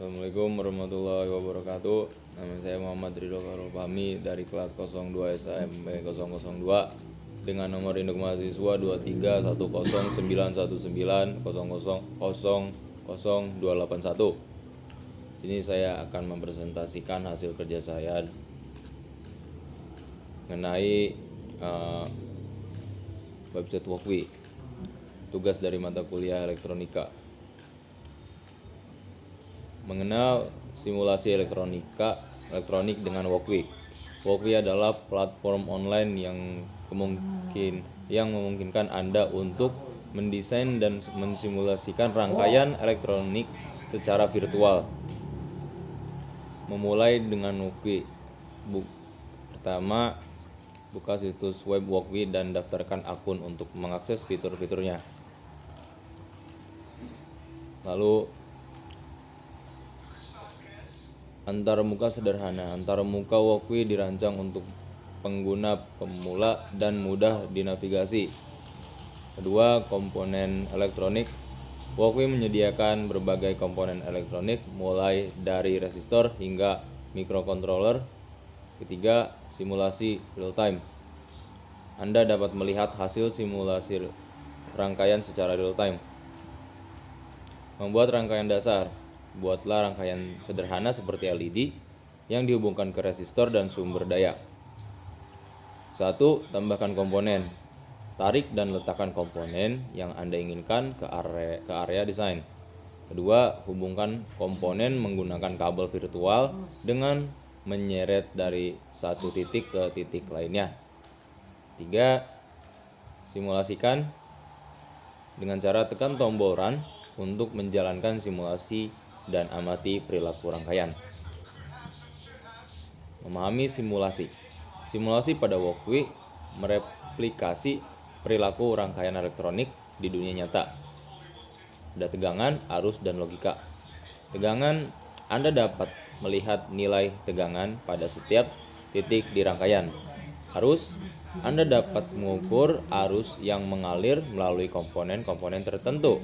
Assalamualaikum warahmatullahi wabarakatuh. Nama saya Muhammad Ridho Farul Fahmi dari kelas 02 SMP 002 dengan nomor induk mahasiswa 231091900000281. Sini saya akan mempresentasikan hasil kerja saya mengenai website Walkwi. Tugas dari mata kuliah elektronika. Mengenal simulasi elektronik dengan Walkwi. Walkwi adalah platform online yang memungkinkan Anda untuk mendesain dan mensimulasikan rangkaian elektronik secara virtual. Memulai dengan Walkwi. Pertama, buka situs web Walkwi dan daftarkan akun untuk mengakses fitur-fiturnya. Lalu antarmuka sederhana. Antarmuka Walkwi dirancang untuk pengguna pemula dan mudah dinavigasi. Kedua, komponen elektronik. Walkwi menyediakan berbagai komponen elektronik mulai dari resistor hingga microcontroller. Ketiga, simulasi real time. Anda dapat melihat hasil simulasi rangkaian secara real time. Membuat rangkaian dasar. Buatlah rangkaian sederhana seperti LED yang dihubungkan ke resistor dan sumber daya. 1. Tambahkan komponen. Tarik dan letakkan komponen yang Anda inginkan ke area desain. Kedua, hubungkan komponen menggunakan kabel virtual dengan menyeret dari satu titik ke titik lainnya. 3. Simulasikan dengan cara tekan tombol run untuk menjalankan simulasi dan amati perilaku rangkaian. Memahami simulasi. Simulasi pada Walkwi mereplikasi perilaku rangkaian elektronik di dunia nyata. Ada tegangan, arus, dan logika. Tegangan, Anda dapat melihat nilai tegangan pada setiap titik di rangkaian. Arus, Anda dapat mengukur arus yang mengalir melalui komponen-komponen tertentu.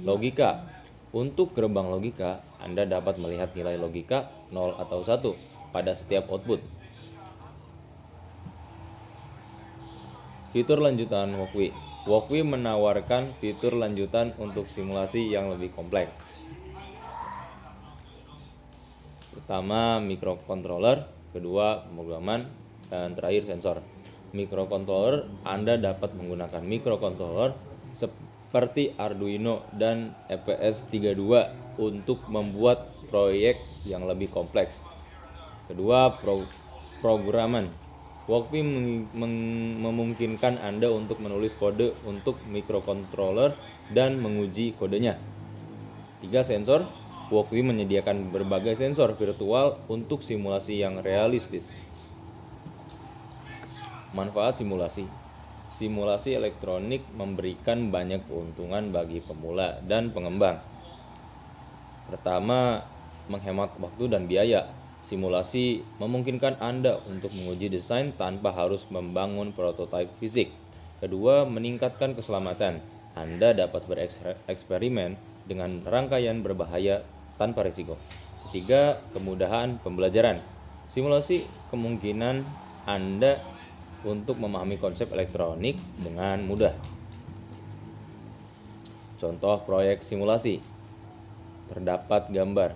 Logika, untuk gerbang logika, Anda dapat melihat nilai logika 0 atau 1 pada setiap output. Fitur lanjutan Walkwi. Walkwi menawarkan fitur lanjutan untuk simulasi yang lebih kompleks. Pertama, microcontroller, kedua, pemrograman, dan terakhir sensor. Microcontroller, Anda dapat menggunakan microcontroller seperti Arduino dan EPS32 untuk membuat proyek yang lebih kompleks. Kedua, pemrograman. Walkwi memungkinkan Anda untuk menulis kode untuk microcontroller dan menguji kodenya. 3. Sensor. Walkwi menyediakan berbagai sensor virtual untuk simulasi yang realistis. Manfaat simulasi. Simulasi elektronik memberikan banyak keuntungan bagi pemula dan pengembang. Pertama, menghemat waktu dan biaya. Simulasi memungkinkan Anda untuk menguji desain tanpa harus membangun prototipe fisik. Kedua, meningkatkan keselamatan. Anda dapat bereksperimen dengan rangkaian berbahaya tanpa risiko. Ketiga, kemudahan pembelajaran. Simulasi kemungkinan Anda untuk memahami konsep elektronik dengan mudah. Contoh proyek simulasi. Terdapat gambar.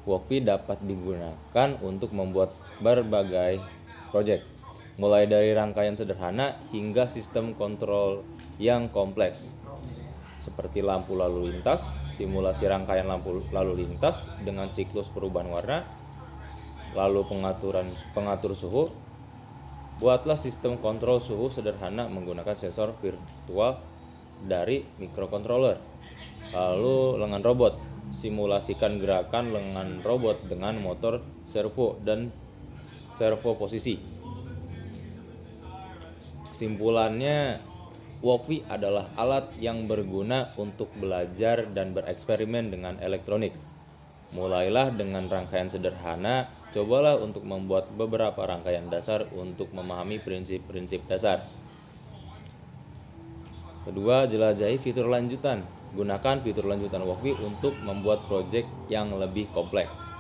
Walkwi dapat digunakan untuk membuat berbagai proyek, mulai dari rangkaian sederhana hingga sistem kontrol yang kompleks, seperti lampu lalu lintas, simulasi rangkaian lampu lalu lintas dengan siklus perubahan warna, lalu pengatur suhu. Buatlah sistem kontrol suhu sederhana menggunakan sensor virtual dari microcontroller. Lalu lengan robot. Simulasikan gerakan lengan robot dengan motor servo dan servo posisi. Kesimpulannya, Walkwi adalah alat yang berguna untuk belajar dan bereksperimen dengan elektronik. Mulailah dengan rangkaian sederhana, cobalah untuk membuat beberapa rangkaian dasar untuk memahami prinsip-prinsip dasar. Kedua, jelajahi fitur lanjutan. Gunakan fitur lanjutan Walkbee untuk membuat project yang lebih kompleks.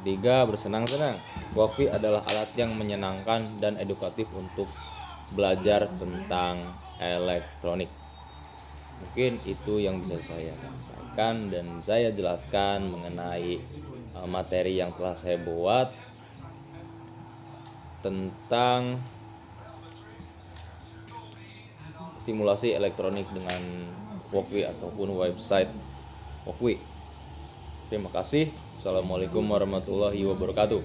Ketiga, bersenang-senang. Walkbee adalah alat yang menyenangkan dan edukatif untuk belajar tentang elektronik. Mungkin itu yang bisa saya sampaikan dan saya jelaskan mengenai materi yang telah saya buat tentang simulasi elektronik dengan Walkbee ataupun website Walkbee. Terima kasih. Assalamualaikum warahmatullahi wabarakatuh.